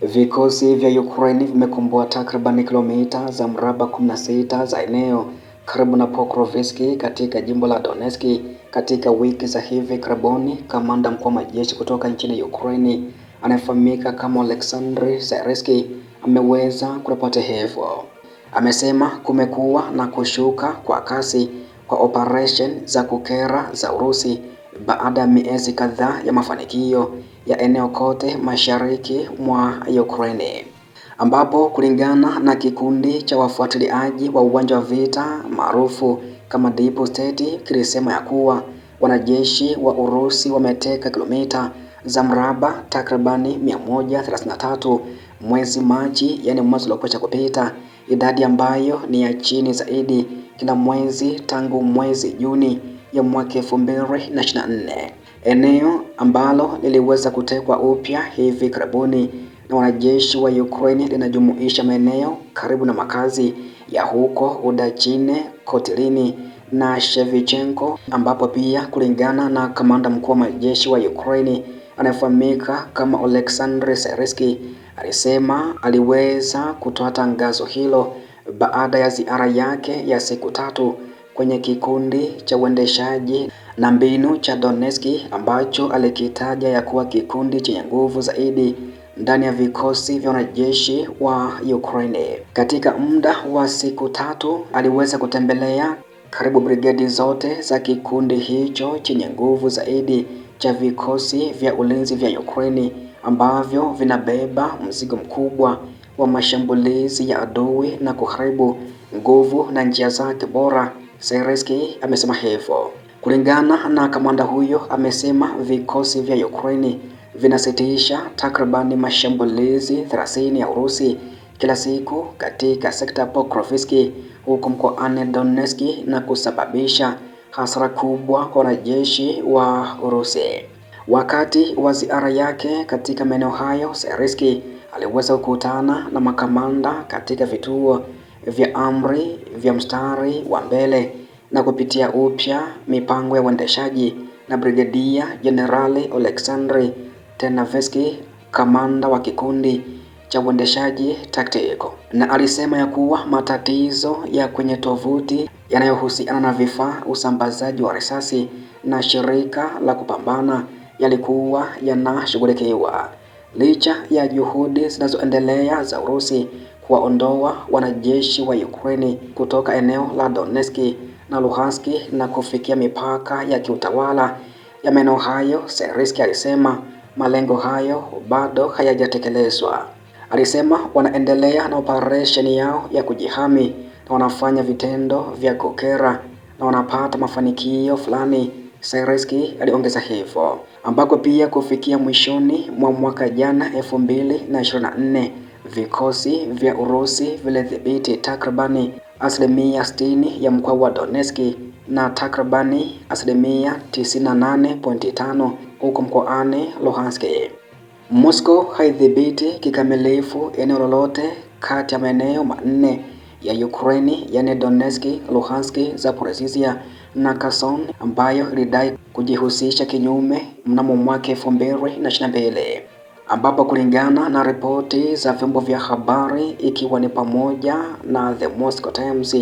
Vikosi vya Ukraine vimekomboa takriban kilomita za mraba 16 za eneo karibu na Pokrovsk katika jimbo la Donetsk katika wiki za hivi karibuni. Kamanda mkuu wa majeshi kutoka nchini Ukraine anayefahamika kama Oleksandr Syrskyi ameweza kuripoti hivyo. Amesema kumekuwa na kushuka kwa kasi kwa operation za kukera za Urusi baada ya miezi kadhaa ya mafanikio ya eneo kote mashariki mwa Ukraine, ambapo kulingana na kikundi cha wafuatiliaji wa uwanja wa vita maarufu kama Deep State kilisema ya kuwa wanajeshi wa Urusi wameteka kilomita za mraba takribani 133 mwezi Machi, yani mwezi uliokwisha kupita, idadi ambayo ni ya chini zaidi kila mwezi tangu mwezi Juni ya mwaka 2024. Eneo ambalo liliweza kutekwa upya hivi karibuni na wanajeshi wa Ukraine linajumuisha maeneo karibu na makazi ya huko Udachine, Kotlini na Shevchenko, ambapo pia kulingana na kamanda mkuu wa majeshi wa Ukraine anayefahamika kama Oleksandr Syrskyi alisema aliweza kutoa tangazo hilo baada ya ziara yake ya siku 3 kwenye kikundi cha uendeshaji na mbinu cha Donetsk ambacho alikitaja ya kuwa kikundi chenye nguvu zaidi ndani ya vikosi vya wanajeshi wa Ukraine. Katika muda wa siku 3 aliweza kutembelea karibu brigedi zote za kikundi hicho chenye nguvu zaidi cha vikosi vya ulinzi vya Ukraine ambavyo vinabeba mzigo mkubwa wa mashambulizi ya adui na kuharibu nguvu na njia zake bora. Syrskyi amesema hivyo. Kulingana na kamanda huyo, amesema vikosi vya Ukraine vinasitisha takribani mashambulizi 30 ya Urusi kila siku katika sekta Pokrovsk huko mkoani Donetsk na kusababisha hasara kubwa kwa wanajeshi wa Urusi. Wakati wa ziara yake katika maeneo hayo, Syrskyi aliweza kukutana na makamanda katika vituo vya amri vya mstari wa mbele na kupitia upya mipango ya uendeshaji na Brigedia Jenerali Oleksandr Tenavetsky, kamanda wa kikundi cha uendeshaji taktiko, na alisema ya kuwa matatizo ya kwenye tovuti yanayohusiana na vifaa, usambazaji wa risasi na shirika la kupambana yalikuwa yanashughulikiwa. Licha ya juhudi zinazoendelea za Urusi kuwaondoa wanajeshi wa Ukraine kutoka eneo la Donetsk na Luhansk na kufikia mipaka ya kiutawala ya maeneo hayo, Syrskyi alisema malengo hayo bado hayajatekelezwa. Alisema wanaendelea na operesheni yao ya kujihami na wanafanya vitendo vya kukera na wanapata mafanikio fulani. Syrskyi aliongeza hivyo, ambako pia kufikia mwishoni mwa mwaka jana 2024 vikosi vya Urusi vilidhibiti takribani 60% ya mkoa wa Donetsk na takribani 98.5% huko mkoani Luhansk. Moscow haidhibiti kikamilifu eneo lolote kati ya maeneo manne ya Ukraine, yani Donetsk, Luhansk, Zaporizhia na Kherson, ambayo ilidai kujihusisha kinyume mnamo mwaka 2022, ambapo kulingana na ripoti za vyombo vya habari ikiwa ni pamoja na The Moscow Times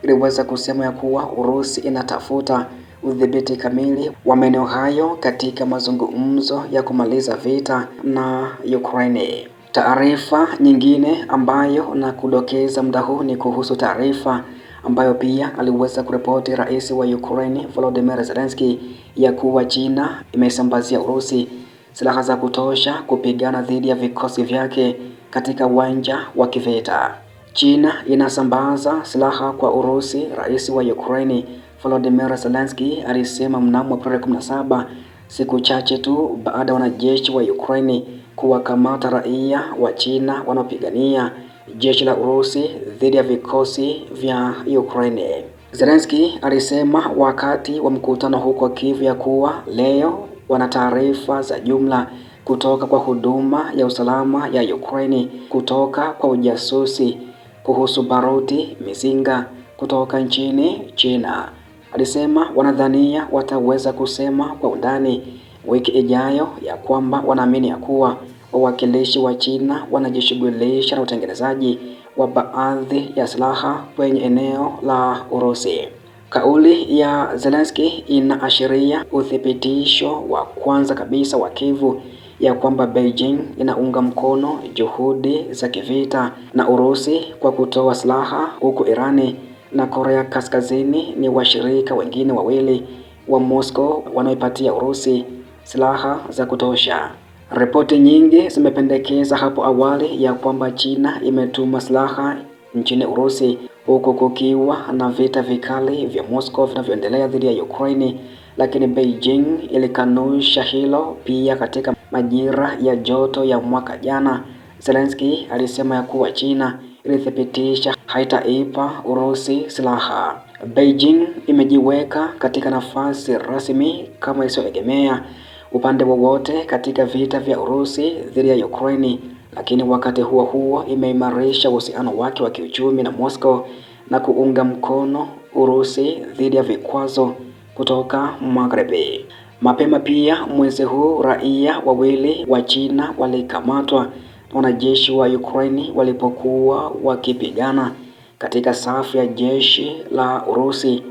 iliweza kusema ya kuwa Urusi inatafuta udhibiti kamili wa maeneo hayo katika mazungumzo ya kumaliza vita na Ukraine. Taarifa nyingine ambayo na kudokeza muda huu ni kuhusu taarifa ambayo pia aliweza kuripoti rais wa Ukraine Volodymyr Zelensky ya kuwa China imesambazia Urusi silaha za kutosha kupigana dhidi ya vikosi vyake katika uwanja wa kivita. China inasambaza silaha kwa Urusi, rais wa Ukraine Volodymyr Zelensky alisema mnamo Aprili 17, siku chache tu baada ya wanajeshi wa Ukraine kuwakamata raia wa China wanaopigania jeshi la Urusi dhidi ya vikosi vya Ukraine. Zelensky alisema wakati wa mkutano huko Kiev ya kuwa leo wana taarifa za jumla kutoka kwa huduma ya usalama ya Ukraine, kutoka kwa ujasusi kuhusu baruti mizinga kutoka nchini China. Alisema wanadhania wataweza kusema kwa undani wiki ijayo ya kwamba wanaamini ya kuwa wawakilishi wa China wanajishughulisha na utengenezaji wa baadhi ya silaha kwenye eneo la Urusi. Kauli ya Zelensky inaashiria uthibitisho wa kwanza kabisa wa Kiev ya kwamba Beijing inaunga mkono juhudi za kivita na Urusi kwa kutoa silaha, huku Irani na Korea Kaskazini ni washirika wengine wawili wa Moscow wanaoipatia Urusi silaha za kutosha. Ripoti nyingi zimependekeza hapo awali ya kwamba China imetuma silaha nchini Urusi, huku kukiwa na vita vikali vya Moscow vinavyoendelea dhidi ya Ukraine, lakini Beijing ilikanusha hilo. Pia katika majira ya joto ya mwaka jana, Zelensky alisema ya kuwa China ilithibitisha haitaipa Urusi silaha. Beijing imejiweka katika nafasi rasmi kama isiyoegemea upande wowote katika vita vya Urusi dhidi ya Ukraine, lakini wakati huo huo imeimarisha uhusiano wake wa kiuchumi na Moscow na kuunga mkono Urusi dhidi ya vikwazo kutoka Magharibi. Mapema pia mwezi huu raia wawili wa China walikamatwa na wanajeshi wa Ukraine walipokuwa wakipigana katika safu ya jeshi la Urusi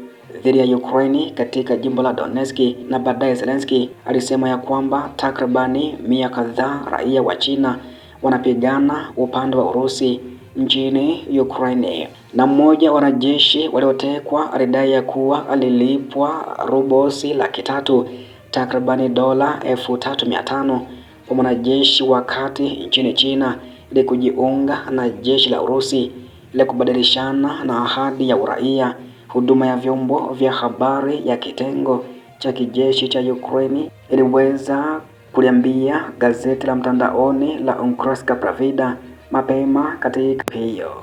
dhidi ya Ukraine katika jimbo la Donetsk, na baadaye Zelensky alisema ya kwamba takribani 100 kadhaa raia wa China wanapigana upande wa Urusi nchini Ukraine. Na mmoja wa wanajeshi waliotekwa alidai ya kuwa alilipwa rubosi 300,000, takribani dola 3,500 kwa mwanajeshi wakati nchini China ili kujiunga na jeshi la Urusi ili kubadilishana na ahadi ya uraia. Huduma ya vyombo vya habari ya kitengo cha kijeshi cha Ukraine iliweza kuliambia gazeti la mtandaoni la Ukrainska Pravda mapema katika hiyo.